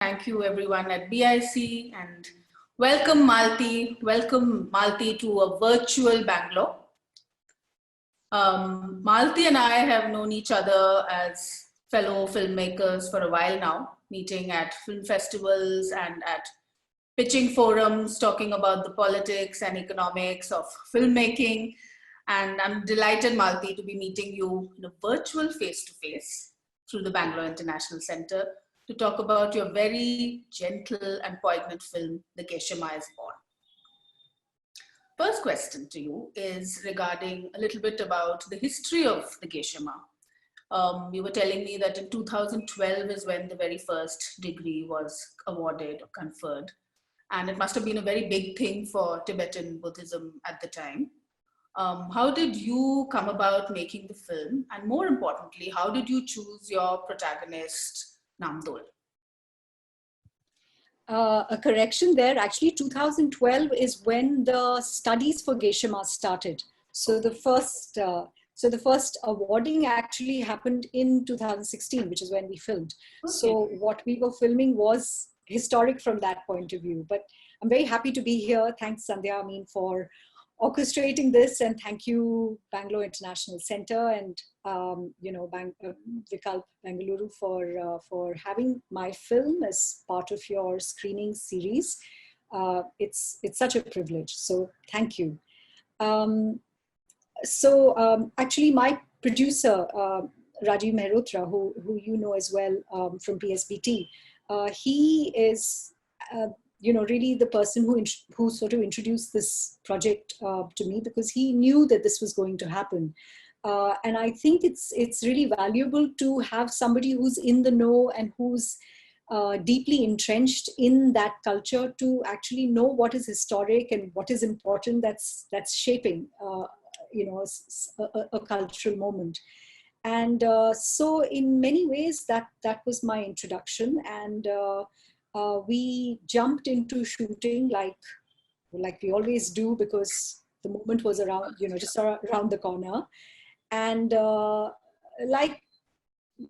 thank you everyone at BIC, and welcome Malti to a virtual Bangalore. Malti and I have known each other as fellow filmmakers for a while now, meeting at film festivals and at pitching forums, talking about the politics and economics of filmmaking. And I'm delighted, Malti, to be meeting you in a virtual face-to-face through the Bangalore International Center to talk about your very gentle and poignant film, The Geshema is Born. First question to you is regarding a little bit about the history of the Geshema. You were telling me that in 2012 is when the very first degree was awarded or conferred. And it must have been a very big thing for Tibetan Buddhism at the time. How did you come about making the film? And more importantly, how did you choose your protagonist, Namdol? A correction there, actually 2012 is when the studies for geshemas started. So the first awarding actually happened in 2016, which is when we filmed. Okay. So what we were filming was historic from that point of view. But I'm very happy to be here. Thanks, Sandhya, for orchestrating this, and thank you, Bangalore International Center, and Vikalp Bangalore for having my film as part of your screening series. It's such a privilege. So thank you. Actually, my producer Rajiv Mehrotra, who you know as well from PSBT, he is. Really the person who sort of introduced this project to me, because he knew that this was going to happen. And I think it's really valuable to have somebody who's in the know and who's deeply entrenched in that culture to actually know what is historic and what is important that's shaping, a cultural moment. And so in many ways that was my introduction, and we jumped into shooting like we always do, because the moment was around, just around the corner. And like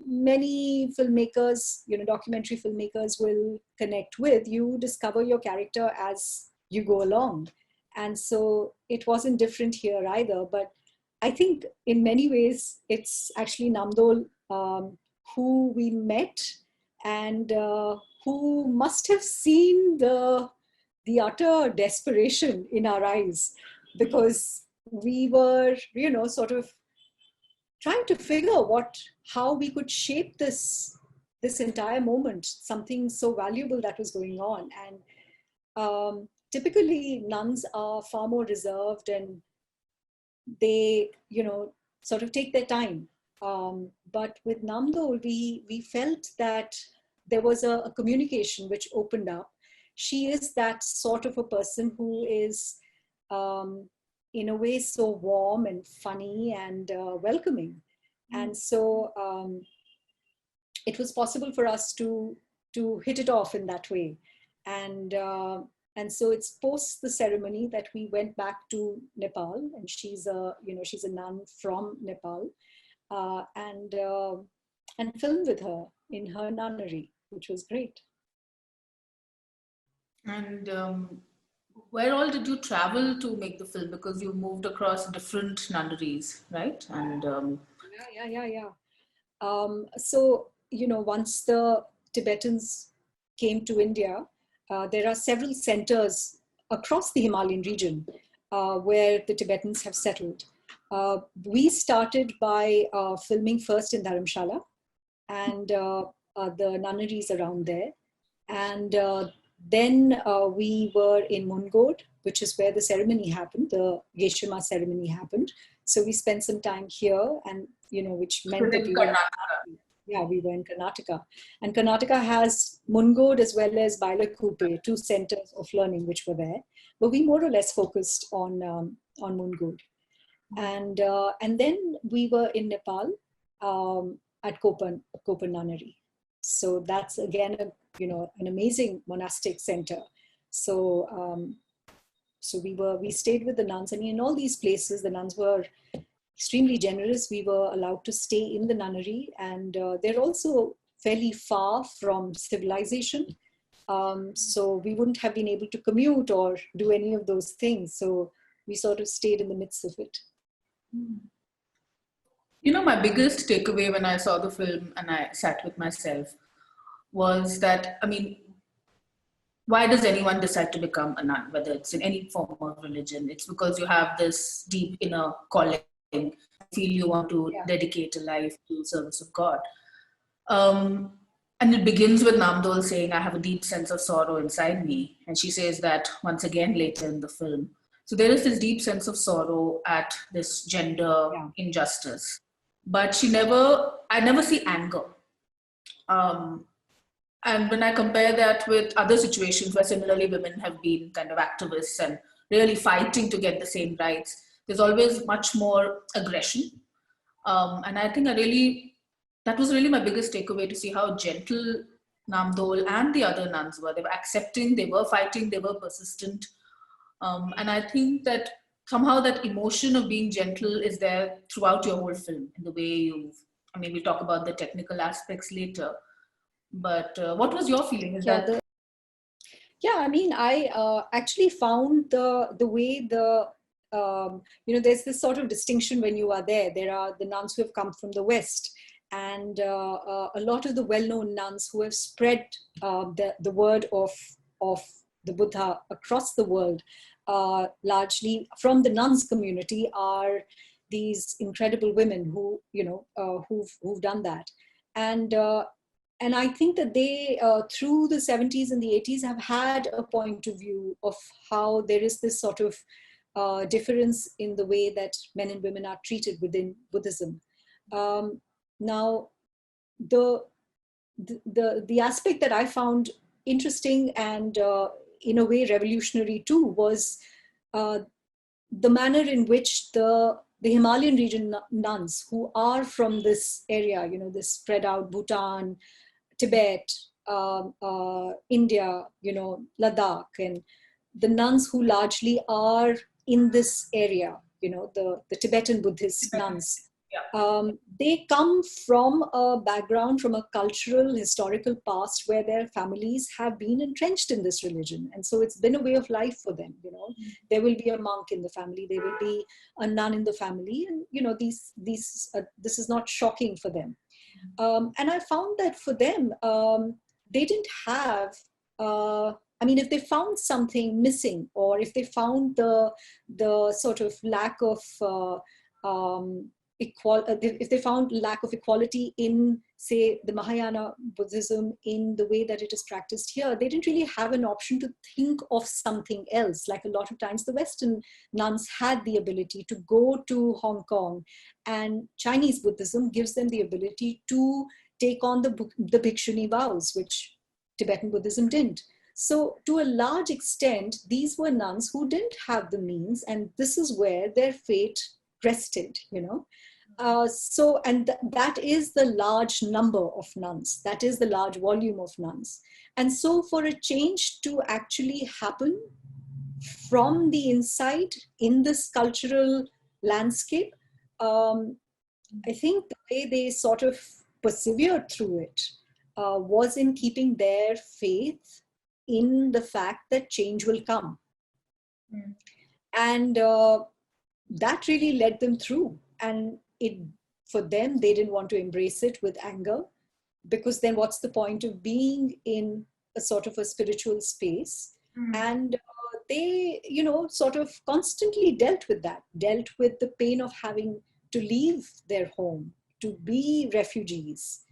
many filmmakers, documentary filmmakers will connect with, you discover your character as you go along. And so it wasn't different here either. But I think in many ways, it's actually Namdol who we met, and who must have seen the utter desperation in our eyes, because we were, sort of trying to figure how we could shape this entire moment, something so valuable that was going on. And typically nuns are far more reserved, and they, sort of take their time. But with Namdol, we felt that there was a communication which opened up. She is that sort of a person who is, in a way, so warm and funny and welcoming. And so it was possible for us to hit it off in that way. And so it's post the ceremony that we went back to Nepal, and she's a nun from Nepal, and filmed with her in her nunnery, which was great. And where all did you travel to make the film? Because you moved across different nunneries, right? And yeah. So, once the Tibetans came to India, there are several centers across the Himalayan region where the Tibetans have settled. We started by filming first in Dharamshala, and the nunneries around there. And then we were in Mungod, which is where the ceremony happened, the Geshema ceremony happened. So we spent some time here, and, which meant that we were in Karnataka. And Karnataka has Mungod as well as Bailakuppe, two centers of learning which were there. But we more or less focused on Mungod. And then we were in Nepal at Kopan Nunnery. So that's again, an amazing monastic center. So, we stayed with the nuns. I mean, in all these places, the nuns were extremely generous. We were allowed to stay in the nunnery, and they're also fairly far from civilization. So we wouldn't have been able to commute or do any of those things. So we sort of stayed in the midst of it. You know, my biggest takeaway when I saw the film and I sat with myself was that, I mean, why does anyone decide to become a nun, whether it's in any form of religion? It's because you have this deep inner calling, feel you want to dedicate a life to service of God. And it begins with Namdol saying, I have a deep sense of sorrow inside me. And she says that once again later in the film. So there is this deep sense of sorrow at this gender injustice. But I never see anger. And when I compare that with other situations where similarly women have been kind of activists and really fighting to get the same rights, there's always much more aggression. And I think that was really my biggest takeaway, to see how gentle Namdol and the other nuns were. They were accepting, they were fighting, they were persistent. And I think that somehow that emotion of being gentle is there throughout your whole film in the way we'll talk about the technical aspects later. But what was your feeling? I mean, I actually found the way there's this sort of distinction when you are there. There are the nuns who have come from the West, and a lot of the well-known nuns who have spread the word of the Buddha across the world, largely from the nuns community, are these incredible women who who've done that. And I think that they, through the 70s and the 80s, have had a point of view of how there is this sort of difference in the way that men and women are treated within Buddhism. Now, the aspect that I found interesting and in a way revolutionary too was the manner in which the Himalayan region nuns who are from this area, this spread out Bhutan, Tibet, India, Ladakh, and the nuns who largely are in this area, the Tibetan Buddhist nuns. They come from a background, from a cultural, historical past where their families have been entrenched in this religion. And so it's been a way of life for them. There will be a monk in the family, there will be a nun in the family. And, this is not shocking for them. And I found that for them, they didn't have, if they found something missing, or if they found the sort of lack of if they found lack of equality in, say, the Mahayana Buddhism in the way that it is practiced here, they didn't really have an option to think of something else. Like a lot of times the Western nuns had the ability to go to Hong Kong, and Chinese Buddhism gives them the ability to take on the bhikshuni vows, which Tibetan Buddhism didn't. So to a large extent, these were nuns who didn't have the means, and this is where their fate rested, that is the large number of nuns. That is the large volume of nuns. And so for a change to actually happen from the inside in this cultural landscape, I think the way they sort of persevered through it was in keeping their faith in the fact that change will come. And that really led them through. And for them, they didn't want to embrace it with anger, because then what's the point of being in a sort of a spiritual space? And they, sort of constantly dealt with the pain of having to leave their home, to be refugees.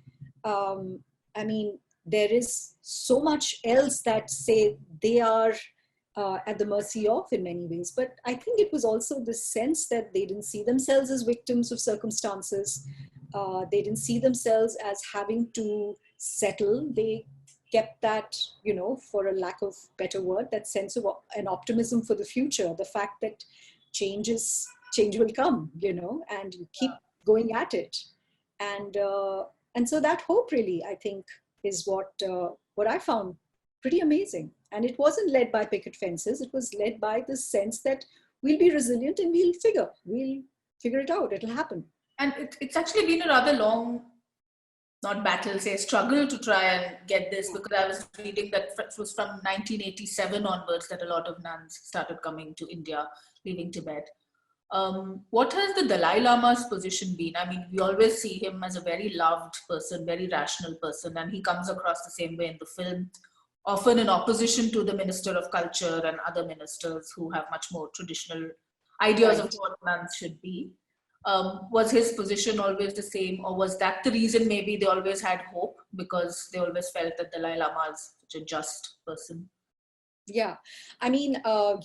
There is so much else that, say, they are at the mercy of in many ways. But I think it was also the sense that they didn't see themselves as victims of circumstances. They didn't see themselves as having to settle. They kept that, for a lack of better word, that sense of an optimism for the future, the fact that change will come, and you keep going at it. And so that hope really, I think, is what I found pretty amazing. And it wasn't led by picket fences. It was led by the sense that we'll be resilient and we'll figure it out. It'll happen. And it's actually been a rather long not battle, say struggle to try and get this, because I was reading that it was from 1987 onwards that a lot of nuns started coming to India, leaving Tibet. What has the Dalai Lama's position been? I mean, we always see him as a very loved person, very rational person, and he comes across the same way in the film, often in opposition to the Minister of Culture and other ministers who have much more traditional ideas of what nuns should be. Was his position always the same, or was that the reason maybe they always had hope, because they always felt that Dalai Lama is such a just person? Yeah, I mean, I'll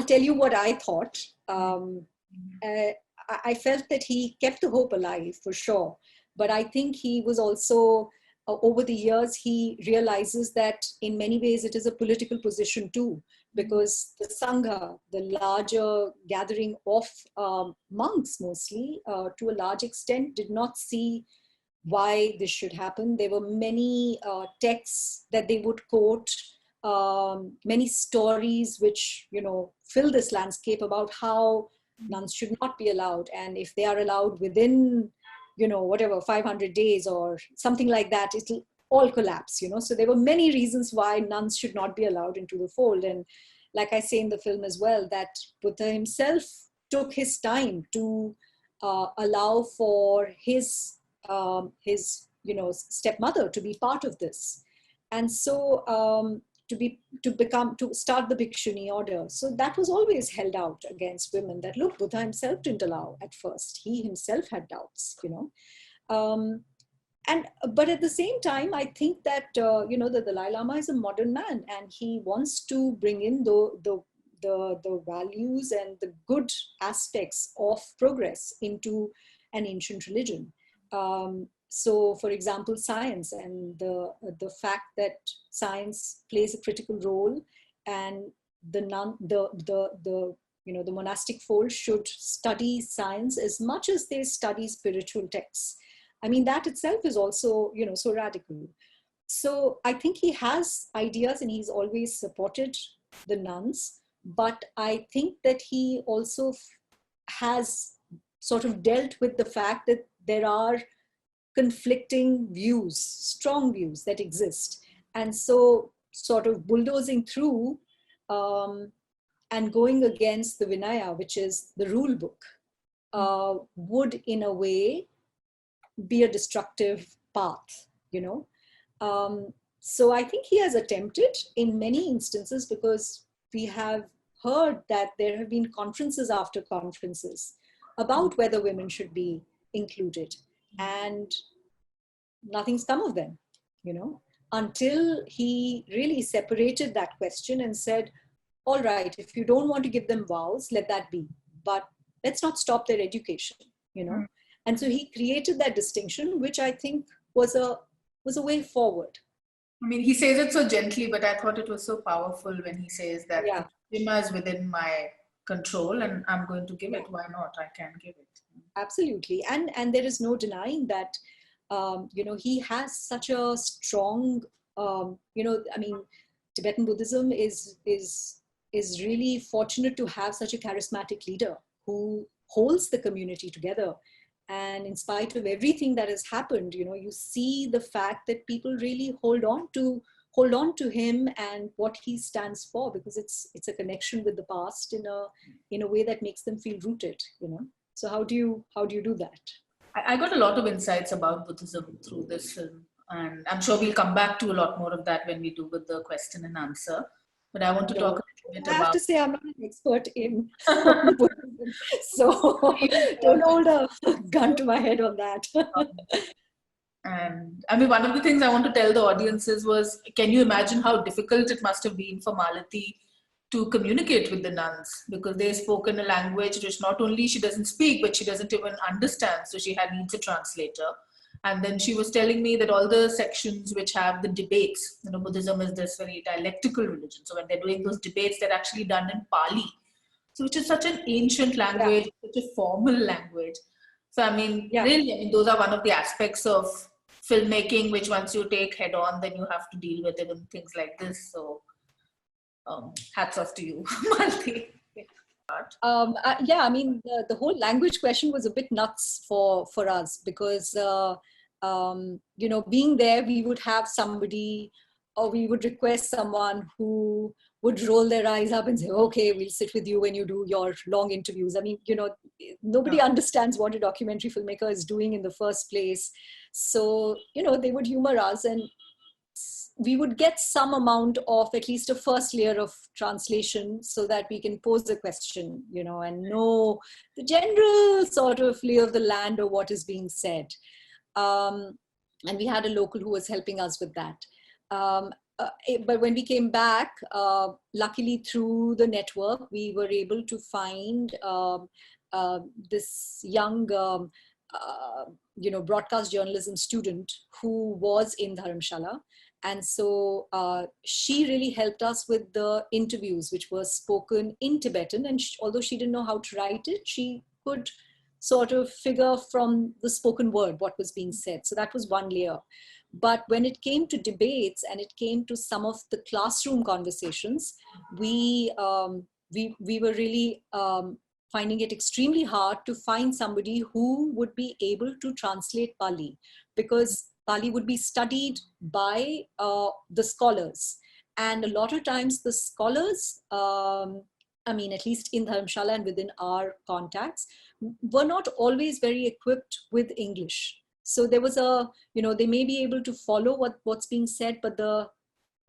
tell you what I thought. I felt that he kept the hope alive for sure, but I think he was also, over the years, he realizes that in many ways it is a political position too, because the Sangha, the larger gathering of monks mostly, to a large extent, did not see why this should happen. There were many texts that they would quote, many stories which, fill this landscape about how nuns should not be allowed. And if they are allowed within, whatever, 500 days or something like that, it'll all collapse, So there were many reasons why nuns should not be allowed into the fold. And like I say in the film as well, that Buddha himself took his time to allow for his stepmother to be part of this. And so to start the Bhikshuni order. So that was always held out against women, that look, Buddha himself didn't allow at first. He himself had doubts, but at the same time, I think that, the Dalai Lama is a modern man, and he wants to bring in the values and the good aspects of progress into an ancient religion. So, for example, science, and the fact that science plays a critical role, and the monastic fold should study science as much as they study spiritual texts. I mean, that itself is also, so radical. So I think he has ideas, and he's always supported the nuns, but I think that he also has sort of dealt with the fact that there are conflicting views, strong views that exist. And so sort of bulldozing through and going against the Vinaya, which is the rule book, would in a way be a destructive path, So I think he has attempted in many instances, because we have heard that there have been conferences after conferences about whether women should be included, and nothing's come of them, until he really separated that question and said, all right, if you don't want to give them vows, let that be, but let's not stop their education, And so he created that distinction, which I think was a way forward. I mean, he says it so gently, but I thought it was so powerful when he says that Geshema is within my control and I'm going to give it. Why not? I can give it. Absolutely. And there is no denying that, he has such a strong, I mean, Tibetan Buddhism is really fortunate to have such a charismatic leader who holds the community together. And in spite of everything that has happened, you see the fact that people really hold on to him and what he stands for, because it's a connection with the past in a way that makes them feel rooted, So how do you do that? I got a lot of insights about Buddhism through this film, and I'm sure we'll come back to a lot more of that when we do with the question and answer. But I want to talk a little bit about... I have to say, I'm not an expert in Buddhism, so don't hold a gun to my head on that. And I mean, one of the things I want to tell the audiences was, can you imagine how difficult it must have been for Malati to communicate with the nuns, because they spoke in a language which not only she doesn't speak, but she doesn't even understand. So she needs a translator. And then she was telling me that all the sections which have the debates, Buddhism is this very dialectical religion. So when they're doing those debates, they're actually done in Pali. So which is such an ancient language, such a formal language. So I mean, really, those are one of the aspects of filmmaking, which once you take head on, then you have to deal with even things like this. So hats off to you, Malati. I mean, the whole language question was a bit nuts for us, because being there, we would have somebody, or we would request someone who would roll their eyes up and say, okay, we'll sit with you when you do your long interviews. I mean, nobody understands what a documentary filmmaker is doing in the first place. So, they would humor us, and we would get some amount of at least a first layer of translation so that we can pose a question, and know the general sort of lay of the land or what is being said. And we had a local who was helping us with that. But when we came back, luckily through the network, we were able to find this young, broadcast journalism student who was in Dharamshala. And so she really helped us with the interviews, which were spoken in Tibetan. And although she didn't know how to write it, she could sort of figure from the spoken word what was being said. So that was one layer. But when it came to debates and it came to some of the classroom conversations, we were really finding it extremely hard to find somebody who would be able to translate Pali, because Pali would be studied by the scholars. And a lot of times the scholars, at least in Dharamshala and within our contacts, were not always very equipped with English. So there was they may be able to follow what's being said, but the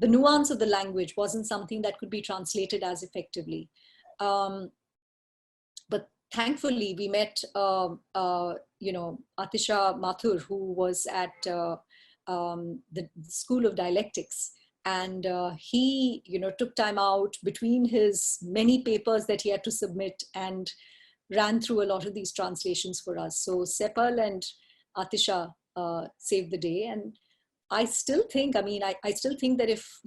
nuance of the language wasn't something that could be translated as effectively. But thankfully, we met, Atisha Mathur, who was at the School of Dialectics. And he, took time out between his many papers that he had to submit and ran through a lot of these translations for us. So Sepal and Atisha saved the day. And I still think, I still think that if,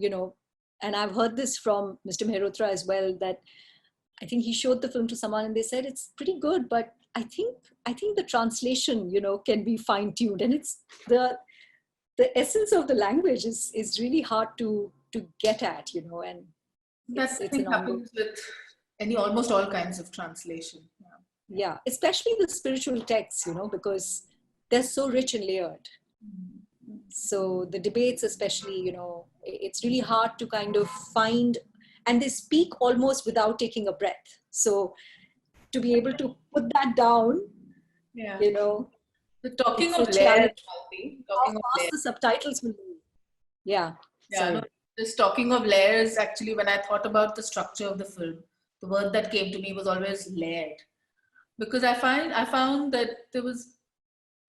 and I've heard this from Mr. Mehrotra as well, that I think he showed the film to someone and they said, it's pretty good, but I think the translation, can be fine-tuned. And it's the essence of the language is really hard to get at, and that I think happens with almost all kinds of translation. Yeah, especially the spiritual texts, because they're so rich and layered. So the debates, especially, it's really hard to kind of find, and they speak almost without taking a breath. So to be able to put that down, The talking of layers, the subtitles will be. Yeah. Just talking of layers, actually, when I thought about the structure of the film, the word that came to me was always layered. Because I found that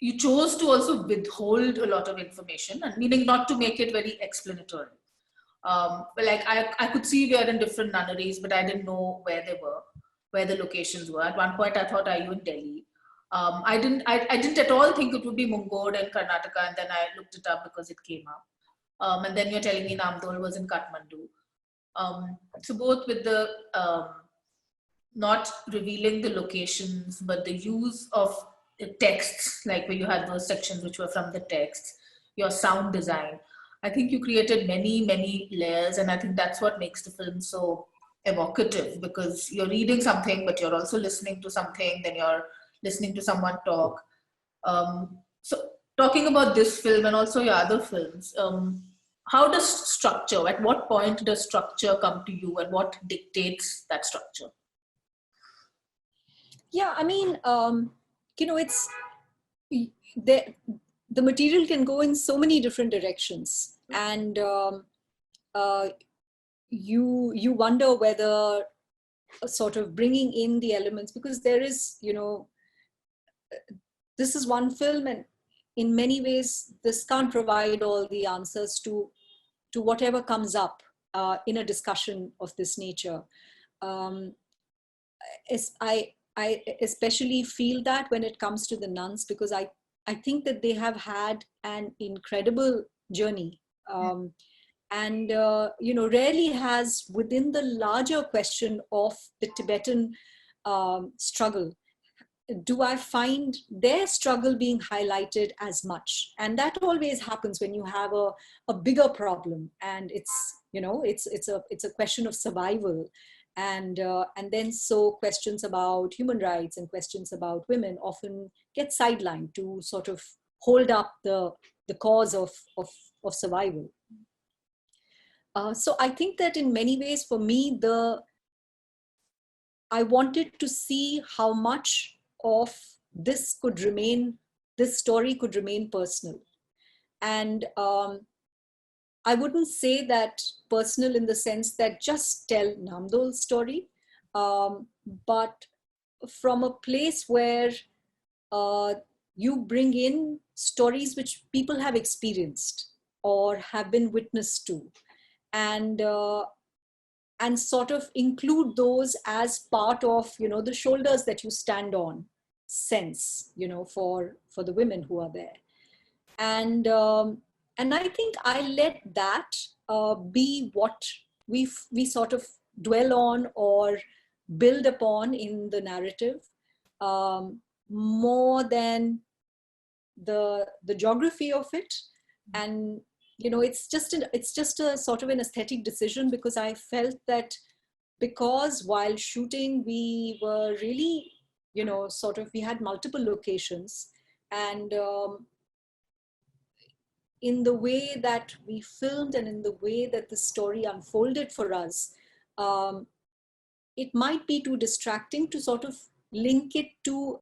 you chose to also withhold a lot of information, and meaning not to make it very explanatory. I could see we are in different nunneries, but I didn't know where they were, where the locations were. At one point, I thought, are you in Delhi? I didn't at all think it would be Mungod and Karnataka, and then I looked it up because it came up. And then you're telling me Namdol was in Kathmandu. So both with the not revealing the locations, but the use of texts, like where you had those sections which were from the texts, your sound design. I think you created many, many layers, and I think that's what makes the film so evocative, because you're reading something, but you're also listening to something, then you're listening to someone talk. So talking about this film and also your other films, how does structure, at what point does structure come to you, and what dictates that structure? Yeah, it's the material can go in so many different directions, and you wonder whether sort of bringing in the elements, because there is, this is one film, and in many ways this can't provide all the answers to whatever comes up in a discussion of this nature. I especially feel that when it comes to the nuns, because I think that they have had an incredible journey, and rarely has, within the larger question of the Tibetan struggle, do I find their struggle being highlighted as much. And that always happens when you have a bigger problem, and it's a question of survival. And then so questions about human rights and questions about women often get sidelined to sort of hold up the cause of survival. So I think that in many ways, for me, I wanted to see how much of this story could remain personal. And I wouldn't say that personal in the sense that just tell Namdol's story, but from a place where you bring in stories which people have experienced or have been witness to, and sort of include those as part of, the shoulders that you stand on sense, for the women who are there. And I think I let that be what we sort of dwell on or build upon in the narrative, more than the geography of it. And it's just a sort of an aesthetic decision, because I felt that, because while shooting we were really, we had multiple locations, and in the way that we filmed and in the way that the story unfolded for us, it might be too distracting to sort of link it to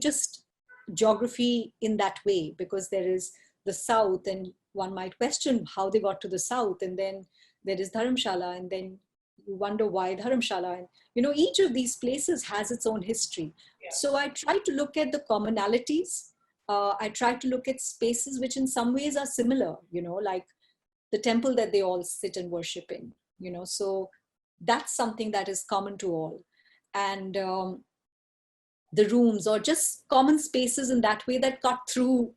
just geography in that way, because there is the south, and one might question how they got to the south, and then there is Dharamshala, and then you wonder why Dharamshala, and each of these places has its own history. Yeah. So I try to look at the commonalities. I try to look at spaces which in some ways are similar, like the temple that they all sit and worship in, so that's something that is common to all. And the rooms, or just common spaces in that way, that cut through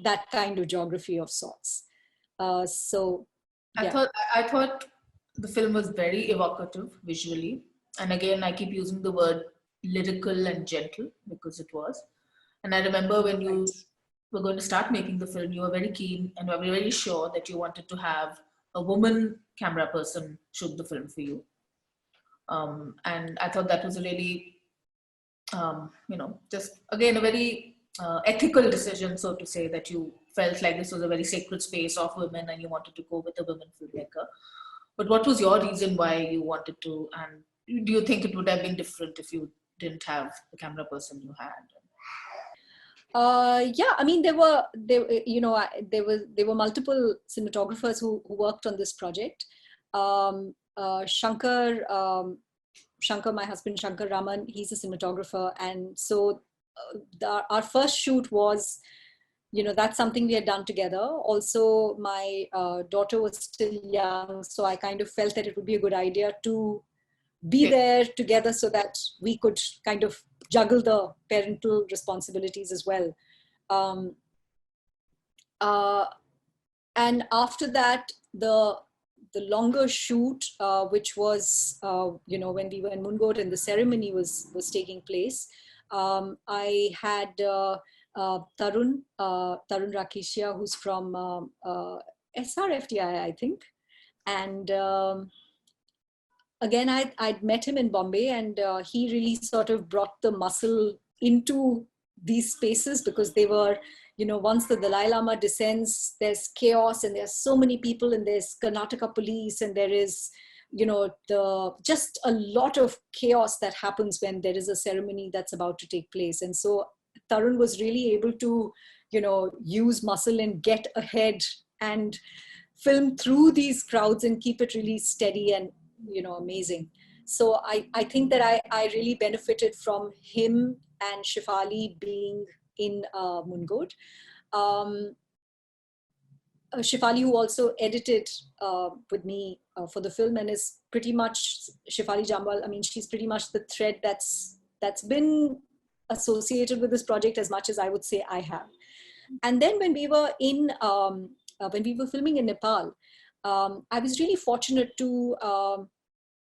that kind of geography of sorts. So yeah. I thought the film was very evocative visually. And again, I keep using the word lyrical and gentle, because it was. And I remember when you were going to start making the film, you were very keen and were very sure that you wanted to have a woman camera person shoot the film for you. And I thought that was a really, just again, a very ethical decision, so to say, that you felt like this was a very sacred space of women and you wanted to go with a women filmmaker. But what was your reason why you wanted to, and do you think it would have been different if you didn't have the camera person you had? Yeah, I mean, there were multiple cinematographers who worked on this project. Shankar, my husband, Shankar Raman, he's a cinematographer. And so our first shoot was, that's something we had done together. Also, my daughter was still young, so I kind of felt that it would be a good idea to be there together so that we could kind of juggle the parental responsibilities as well. And after that, the longer shoot, which was, when we were in Mundgod and the ceremony was taking place, I had Tarun Rakishia, who's from SRFTI, I think. And again, I'd met him in Bombay, and he really sort of brought the muscle into these spaces, because they were, once the Dalai Lama descends, there's chaos, and there's so many people, and there's Karnataka police, and there is, just a lot of chaos that happens when there is a ceremony that's about to take place. And so Tarun was really able to, use muscle and get ahead and film through these crowds and keep it really steady and, amazing. So I think that I really benefited from him and Shefali being in Mundgod. Shefali, who also edited with me for the film, and is pretty much, Shefali Jambal, I mean, she's pretty much the thread that's been associated with this project as much as I would say I have. And then when we were filming in Nepal, I was really fortunate to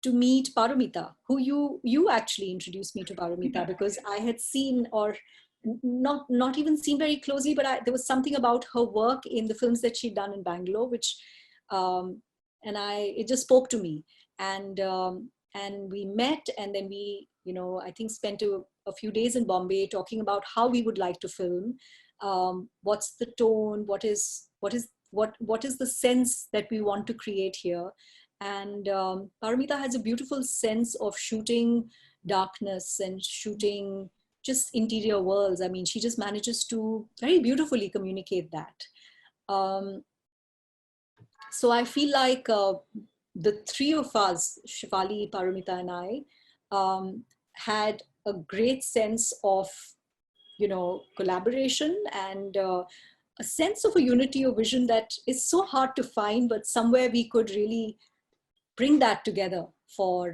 meet Paramita, who you actually introduced me to Paramita, because I had seen, or not even seen very closely, but there was something about her work in the films that she'd done in Bangalore, which it just spoke to me, and we met, and then we I think spent a few days in Bombay talking about how we would like to film. what's the tone, what is the sense that we want to create here. And Paramita has a beautiful sense of shooting darkness and shooting just interior worlds. I mean, she just manages to very beautifully communicate that. So I feel like the three of us, Shefali, Paramita, and I, had a great sense of, collaboration and a sense of a unity of vision that is so hard to find, but somewhere we could really bring that together for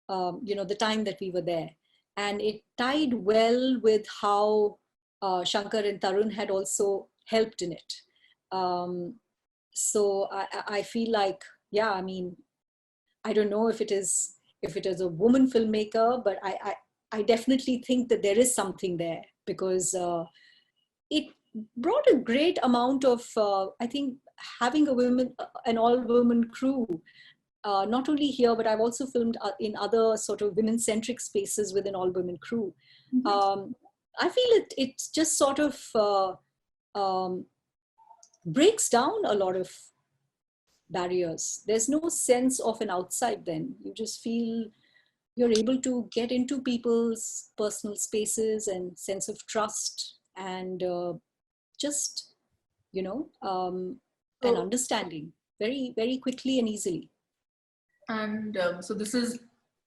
the time that we were there. And it tied well with how Shankar and Tarun had also helped in it. So I feel like, yeah, I mean, I don't know if it is a woman filmmaker, but I definitely think that there is something there, because it brought a great amount of, I think, having an all-women crew, not only here, but I've also filmed in other sort of women-centric spaces with an all-women crew. Mm-hmm. I feel it just sort of breaks down a lot of barriers. There's no sense of an outside then. You just feel you're able to get into people's personal spaces and sense of trust and just, an understanding very, very quickly and easily. And so this is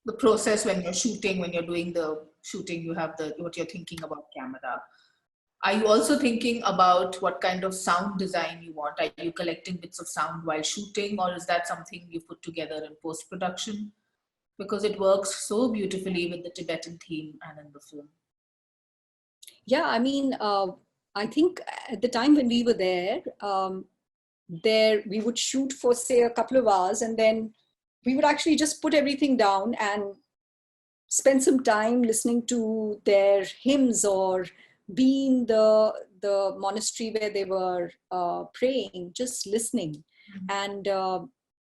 the process when you're shooting, when you're doing the shooting, you have what you're thinking about camera. Are you also thinking about what kind of sound design you want? Are you collecting bits of sound while shooting, or is that something you put together in post-production? Because it works so beautifully with the Tibetan theme and in the film. Yeah, I mean, I think at the time when we were there, we would shoot for, say, a couple of hours, and then we would actually just put everything down and spend some time listening to their hymns or be in the monastery where they were praying, just listening. Mm-hmm. And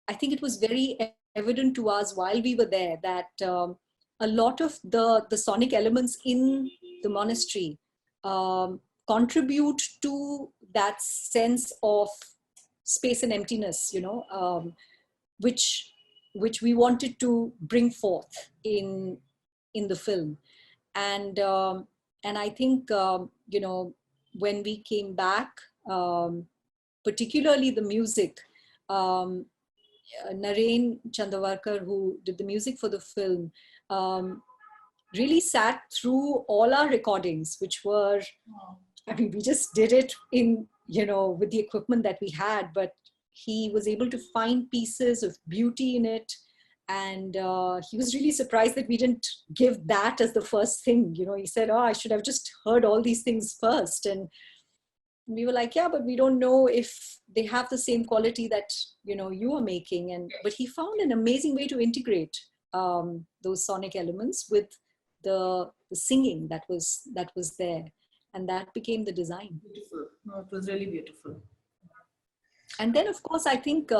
I think it was very evident to us while we were there that a lot of the sonic elements in the monastery contribute to that sense of space and emptiness, which we wanted to bring forth in the film. And I think when we came back, particularly the music, Naren Chandavarkar, who did the music for the film, really sat through all our recordings, which were, I mean, we just did it in, with the equipment that we had, but he was able to find pieces of beauty in it. And he was really surprised that we didn't give that as the first thing. He said, oh, I should have just heard all these things first. And we were like, yeah, but we don't know if they have the same quality that, you are making. But he found an amazing way to integrate those sonic elements with the singing that was there. And that became the design. Beautiful. No, it was really beautiful. And then, of course, I think,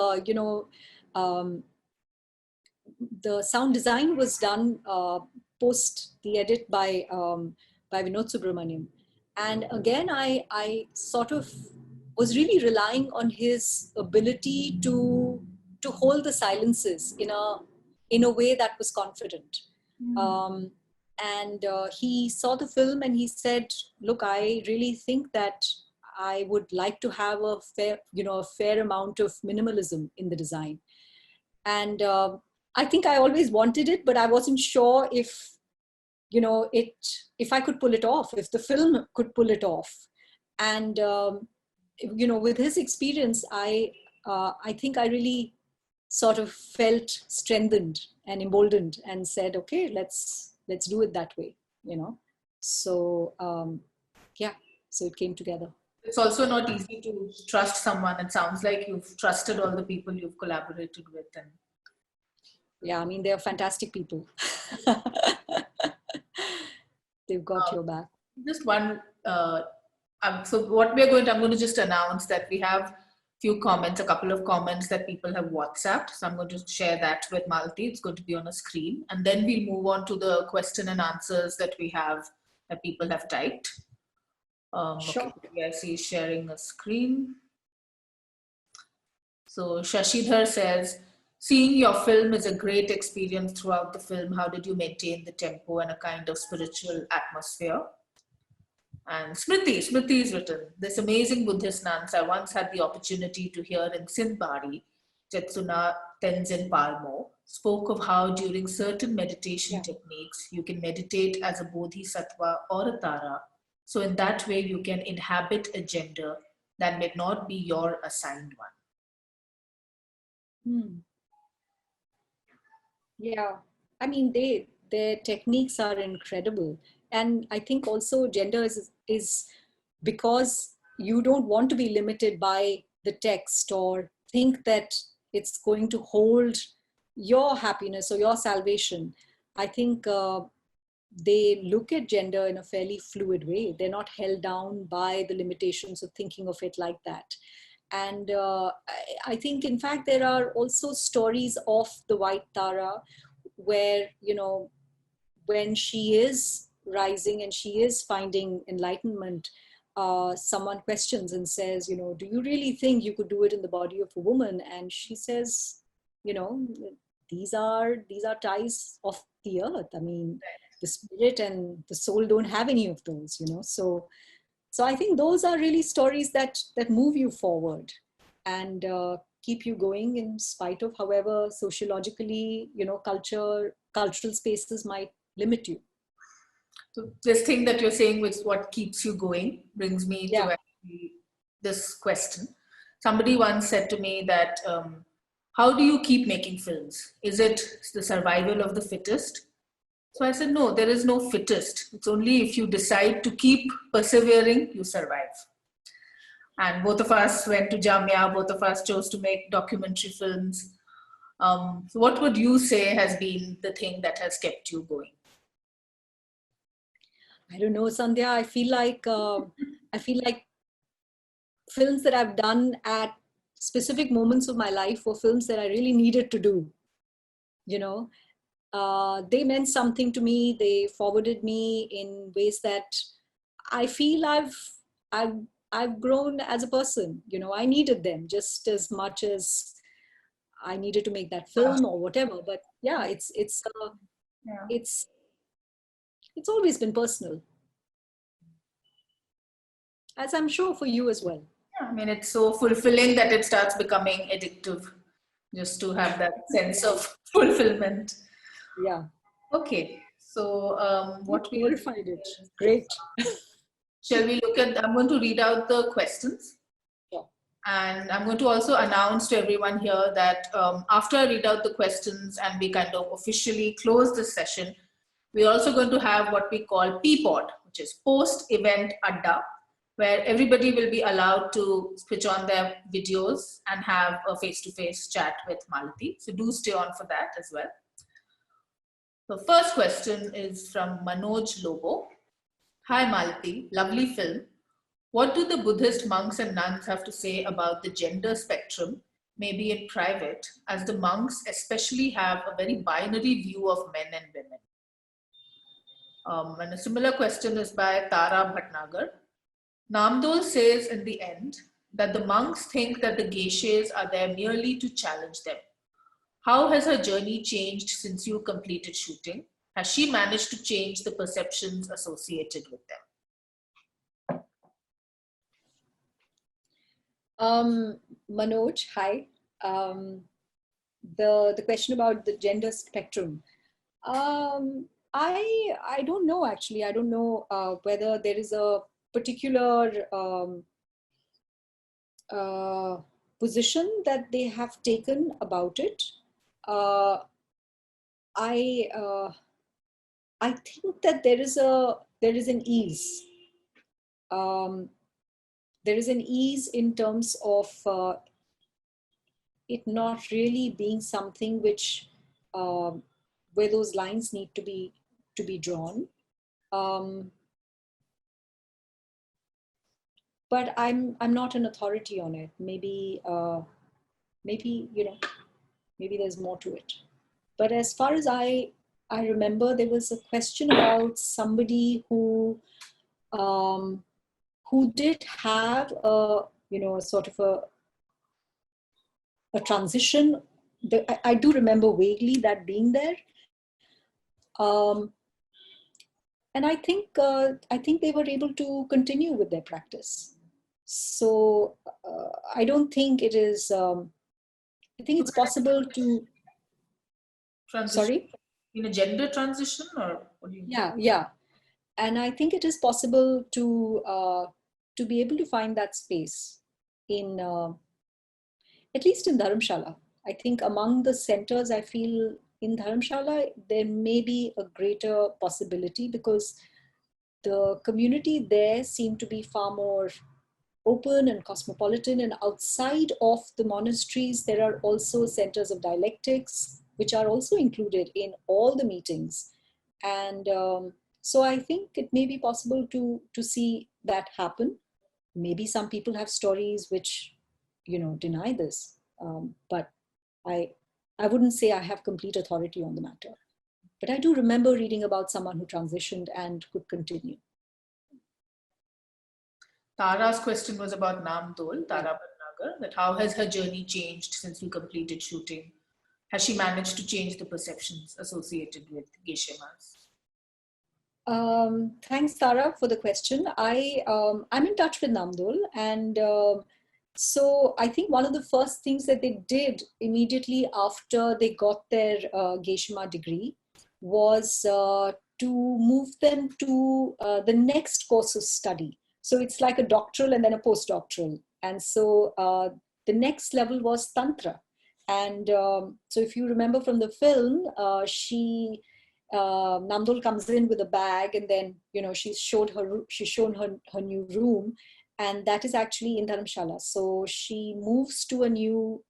the sound design was done post the edit by Vinod Subramaniam. And again, I sort of was really relying on his ability to hold the silences in a way that was confident. Mm. And he saw the film and he said, look, I really think that I would like to have a fair amount of minimalism in the design. And I think I always wanted it, but I wasn't sure if I could pull it off, if the film could pull it off. And with his experience, I think I really sort of felt strengthened and emboldened and said, okay, let's do it that way, So yeah, so it came together. It's also not easy to trust someone. It sounds like you've trusted all the people you've collaborated with. And yeah, I mean, they're fantastic people. They've got your back. Just one. So what I'm going to just announce that we have a couple of comments that people have WhatsApped. So I'm going to share that with Malati. It's going to be on a screen. And then we'll move on to the question and answers that we have, that people have typed. Sure. Okay, I see sharing a screen. So Shashidhar says, seeing your film is a great experience throughout the film. How did you maintain the tempo and a kind of spiritual atmosphere? And Smriti is written, this amazing Buddhist nuns I once had the opportunity to hear in Sindhbari, Jetsuna Tenzin Palmo, spoke of how during certain meditation techniques, you can meditate as a bodhisattva or a tara. So in that way, you can inhabit a gender that may not be your assigned one. Yeah, I mean, their techniques are incredible, and I think also gender is because you don't want to be limited by the text or think that it's going to hold your happiness or your salvation. I think they look at gender in a fairly fluid way. They're not held down by the limitations of thinking of it like that. And I think, in fact, there are also stories of the White Tara where, you know, when she is rising and she is finding enlightenment, someone questions and says, you know, do you really think you could do it in the body of a woman? And she says, you know, these are ties of the earth. I mean, the spirit and the soul don't have any of those, you know. So I think those are really stories that move you forward and keep you going in spite of however sociologically, you know, cultural spaces might limit you. So this thing that you're saying with what keeps you going brings me to actually this question. Somebody once said to me that, how do you keep making films? Is it the survival of the fittest? So I said, no, there is no fittest. It's only if you decide to keep persevering, you survive. And both of us went to Jamia, both of us chose to make documentary films. So what would you say has been the thing that has kept you going? I don't know, Sandhya. I feel like films that I've done at specific moments of my life were films that I really needed to do. You know, they meant something to me. They forwarded me in ways that I feel I've I've grown as a person. You know, I needed them just as much as I needed to make that film or whatever. But yeah, Yeah. it's always been personal, as I'm sure for you as well. Yeah, I mean, it's so fulfilling that it starts becoming addictive just to have that sense of fulfillment. Yeah, Okay, so you what we glorified it. Great. shall we look at? I'm going to read out the questions. Sure. And I'm going to also announce to everyone here that after I read out the questions and we kind of officially close this session, we're also going to have what we call PPOD, which is post-event Adda, where everybody will be allowed to switch on their videos and have a face-to-face chat with Malati. So do stay on for that as well. The first question is from Manoj Lobo. Hi Malati, lovely film. What do the Buddhist monks and nuns have to say about the gender spectrum, maybe in private, as the monks especially have a very binary view of men and women? And a similar question is by Tara Bhatnagar. Namdol says in the end that the monks think that the geshes are there merely to challenge them. How has her journey changed since you completed shooting? Has she managed to change the perceptions associated with them? Manoj, hi. The question about the gender spectrum. I don't know actually. I don't know whether there is a particular position that they have taken about it. Uh, I I think that there is an ease. Um, there is an ease in terms of it not really being something which where those lines need to be drawn. But I'm not an authority on it. Maybe you know, maybe there's more to it. But as far as I remember, there was a question about somebody um, who did have a, sort of a transition. I do remember vaguely that being there. And I think they were able to continue with their practice. So I don't think it is. I think it's possible to. Transition. Sorry. In a gender transition, or what do you mean? Yeah, and I think it is possible to be able to find that space in at least in Dharamshala. I think among the centers, I feel in Dharamshala there may be a greater possibility because the community there seemed to be far more open and cosmopolitan, and outside of the monasteries there are also centers of dialectics which are also included in all the meetings. And so I think it may be possible to see that happen. Maybe some people have stories which deny this, but I wouldn't say I have complete authority on the matter. But I do remember reading about someone who transitioned and could continue. Tara's question was about Namdol, Tara Bhatnagar, that how has her journey changed since you completed shooting? Has she managed to change the perceptions associated with geshemas? Thanks, Tara, for the question. I'm in touch with Namdol, and so I think one of the first things that they did immediately after they got their Geshema degree was to move them to the next course of study. So it's like a doctoral and then a postdoctoral. And so the next level was Tantra. And so if you remember from the film, Namdol comes in with a bag, and then she's shown her new room, and that is actually in Dharamshala. So she moves to a new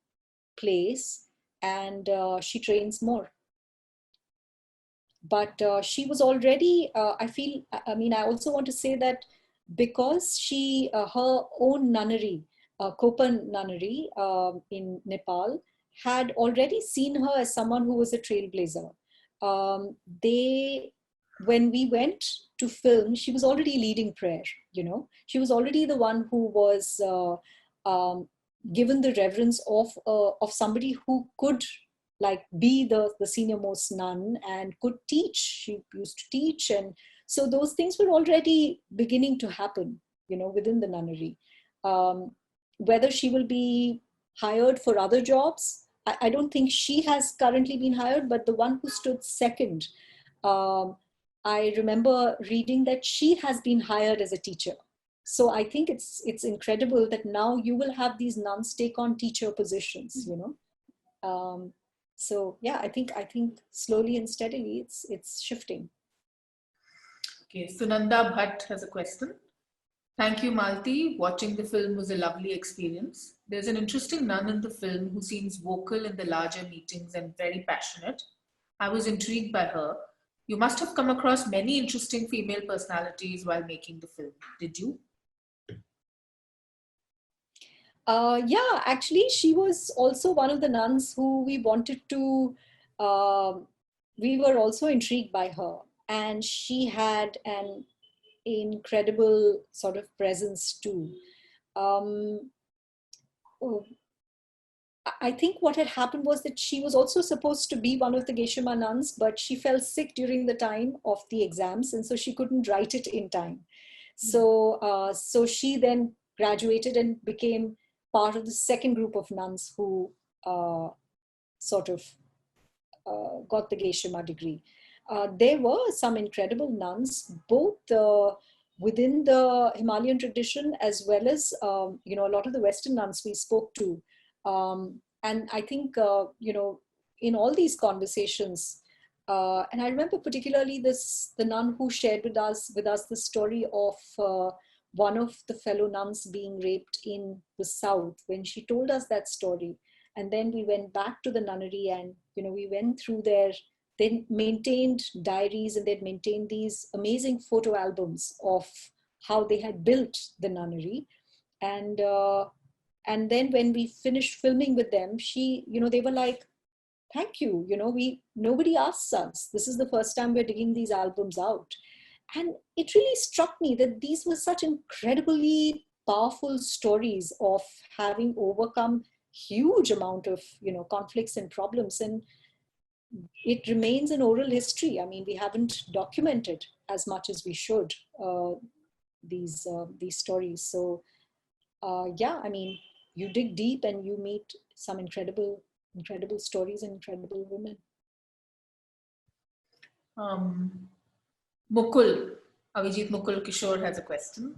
place, and she trains more. But she was already, I also want to say that because her own nunnery, Kopan nunnery in Nepal, had already seen her as someone who was a trailblazer. When we went to film, she was already leading prayer. She was already the one who was given the reverence of somebody who could be the senior most nun and could teach. She used to teach, and so those things were already beginning to happen within the nunnery. Whether she will be hired for other jobs, I don't think she has currently been hired, but the one who stood second, I remember reading that she has been hired as a teacher. So I think it's incredible that now you will have these nuns take on teacher positions. So yeah, I think slowly and steadily it's shifting. Okay, Sunanda Bhatt has a question. Thank you, Malati. Watching the film was a lovely experience. There's an interesting nun in the film who seems vocal in the larger meetings and very passionate. I was intrigued by her. You must have come across many interesting female personalities while making the film. Did you? Yeah, actually, she was also one of the nuns who we wanted to, we were also intrigued by her. And she had an incredible sort of presence too. I think what had happened was that she was also supposed to be one of the Geshema nuns, but she fell sick during the time of the exams, and so she couldn't write it in time. So, so she then graduated and became part of the second group of nuns who sort of got the Geshema degree. There were some incredible nuns, both within the Himalayan tradition as well as a lot of the Western nuns we spoke to. And I think in all these conversations, and I remember particularly the nun who shared with us the story of one of the fellow nuns being raped in the south. When she told us that story, and then we went back to the nunnery, and we went through they maintained diaries, and they'd maintained these amazing photo albums of how they had built the nunnery. And then when we finished filming with them, they were like, thank you, nobody asks us. This is the first time we're digging these albums out. And it really struck me that these were such incredibly powerful stories of having overcome huge amount of, conflicts and problems. And it remains an oral history. I mean, we haven't documented as much as we should these stories. So yeah, I mean, you dig deep and you meet some incredible stories and incredible women. Mukul, Avijit Mukul Kishore has a question.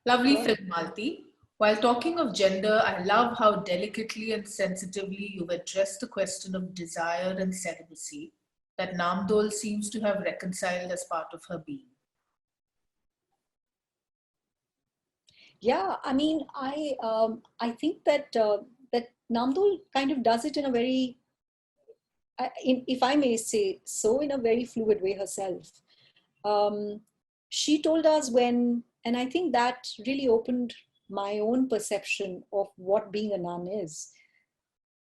Lovely Sure. film, Malti. While talking of gender, I love how delicately and sensitively you've addressed the question of desire and celibacy that Namdol seems to have reconciled as part of her being. Yeah, I mean, I think that that Namdol kind of does it in a very, if I may say so, in a very fluid way herself. She told us when, and I think that really opened my own perception of what being a nun is.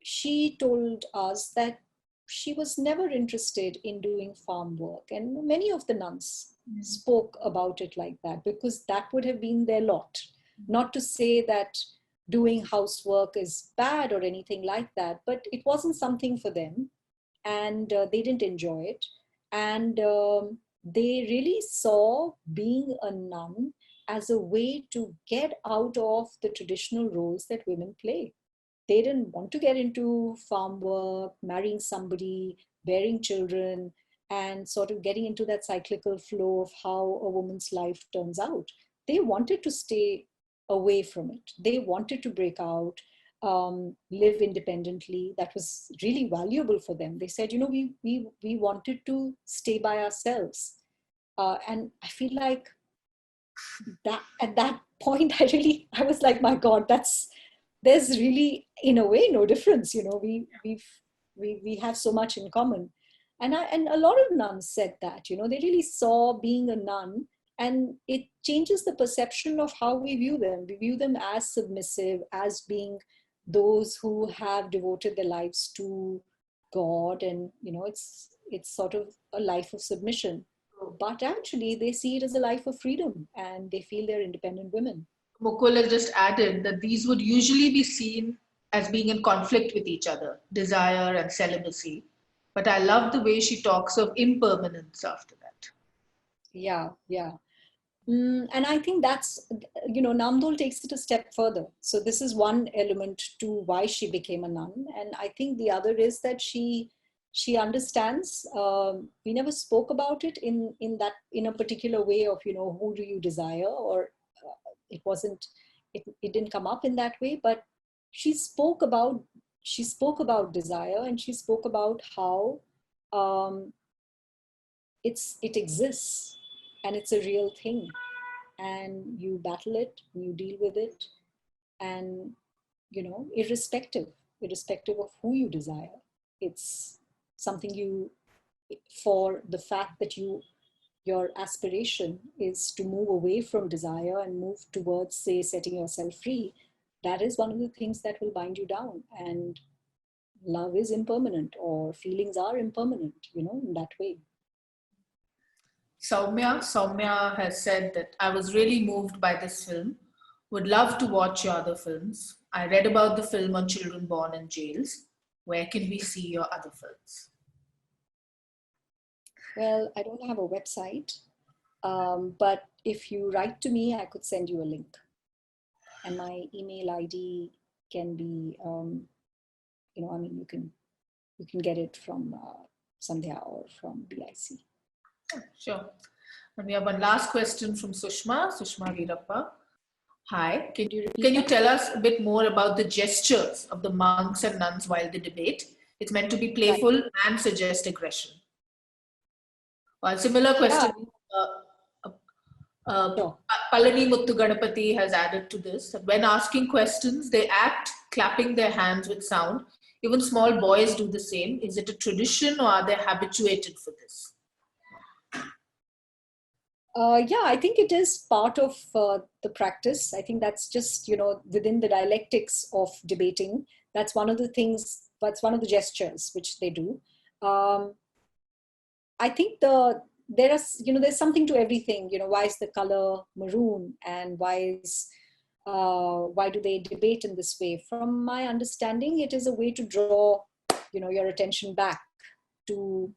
She told us that she was never interested in doing farm work, and many of the nuns spoke about it like that because that would have been their lot. Not to say that doing housework is bad or anything like that, but it wasn't something for them, and they didn't enjoy it. And they really saw being a nun as a way to get out of the traditional roles that women play. They didn't want to get into farm work, marrying somebody, bearing children, and sort of getting into that cyclical flow of how a woman's life turns out. They wanted to stay away from it. They wanted to break out, live independently. That was really valuable for them. They said, we wanted to stay by ourselves. And I feel like that at that point, I was like, my God, there's really, in a way, no difference. We have so much in common. And a lot of nuns said that, they really saw being a nun, and it changes the perception of how we view them. We view them as submissive, as being those who have devoted their lives to God, and it's sort of a life of submission. But actually, they see it as a life of freedom, and they feel they're independent women. Mukul has just added that these would usually be seen as being in conflict with each other, desire and celibacy. But I love the way she talks of impermanence after that. Yeah, yeah. And I think that's, Namdol takes it a step further. So this is one element to why she became a nun. And I think the other is that she understands, we never spoke about it in a particular way of, who do you desire, or it wasn't, it didn't come up in that way, but she spoke about desire, and she spoke about how um, it exists, and it's a real thing, and you battle it, you deal with it, and irrespective of who you desire, it's something for the fact that your aspiration is to move away from desire and move towards, say, setting yourself free. That is one of the things that will bind you down. And love is impermanent, or feelings are impermanent, in that way. Soumya has said that I was really moved by this film. Would love to watch your other films. I read about the film on children born in jails. Where can we see your other films? Well, I don't have a website, but if you write to me, I could send you a link. And my email ID can be, you can get it from Sandhya or from BIC. Sure. And we have one last question from Sushma Veerappa. Hi, can you tell us a bit more about the gestures of the monks and nuns while they debate? It's meant to be playful and suggest aggression. Well, similar question. Palani Muttu Ganapati has added to this that when asking questions, they act clapping their hands with sound. Even small boys do the same. Is it a tradition, or are they habituated for this? Yeah, I think it is part of the practice. I think that's just, within the dialectics of debating. That's one of the things, that's one of the gestures which they do. I think the there's something to everything. Why is the color maroon, and why do they debate in this way? From my understanding, it is a way to draw, your attention back to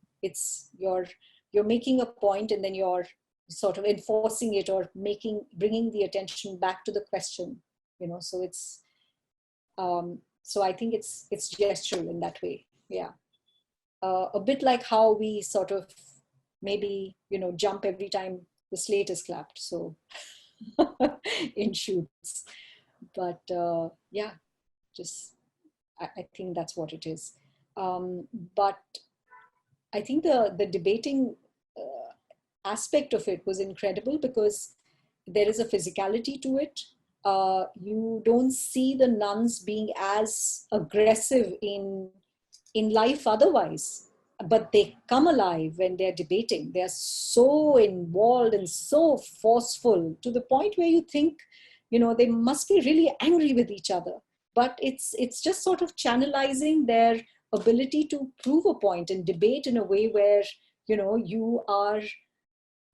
you're making a point, and then you're sort of enforcing it, or bringing the attention back to the question. So it's so I think it's gestural in that way. Yeah. A bit like how we sort of maybe jump every time the slate is clapped, so in shoots. But yeah, just I think that's what it is. But I think the debating aspect of it was incredible, because there is a physicality to it. You don't see the nuns being as aggressive in life otherwise, but they come alive when they're debating. They're so involved and so forceful, to the point where you think, they must be really angry with each other. But it's just sort of channelizing their ability to prove a point and debate in a way where,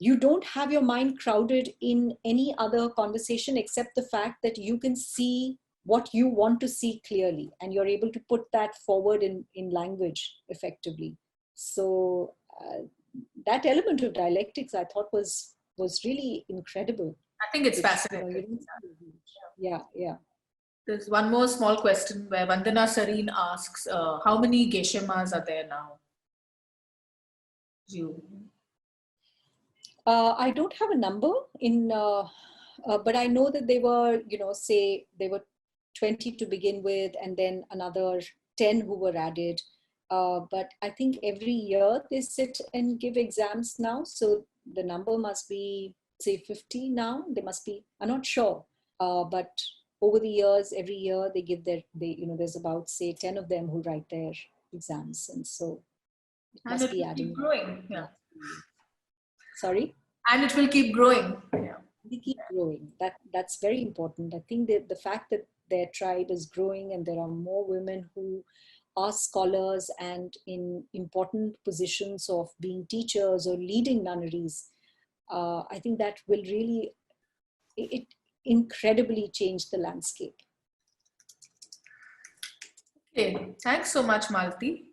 you don't have your mind crowded in any other conversation, except the fact that you can see what you want to see clearly, and you're able to put that forward in language effectively. So that element of dialectics, I thought, was really incredible. I think it's fascinating. Yeah. There's one more small question where Vandana Sareen asks, how many geshemas are there now? I don't have a number but I know that they were, say they were 20 to begin with, and then another 10 who were added. But I think every year they sit and give exams now. So the number must be, say, 50 now. They must be, I'm not sure. But over the years, every year they give there's about, say, 10 of them who write their exams. And so it must be adding. Keep growing. Yeah. Sorry? And it will keep growing. Yeah. They keep growing. That's very important. I think that the fact that their tribe is growing, and there are more women who are scholars and in important positions of being teachers or leading nunneries, I think that will really, it incredibly change the landscape. Okay, thanks so much, Malati.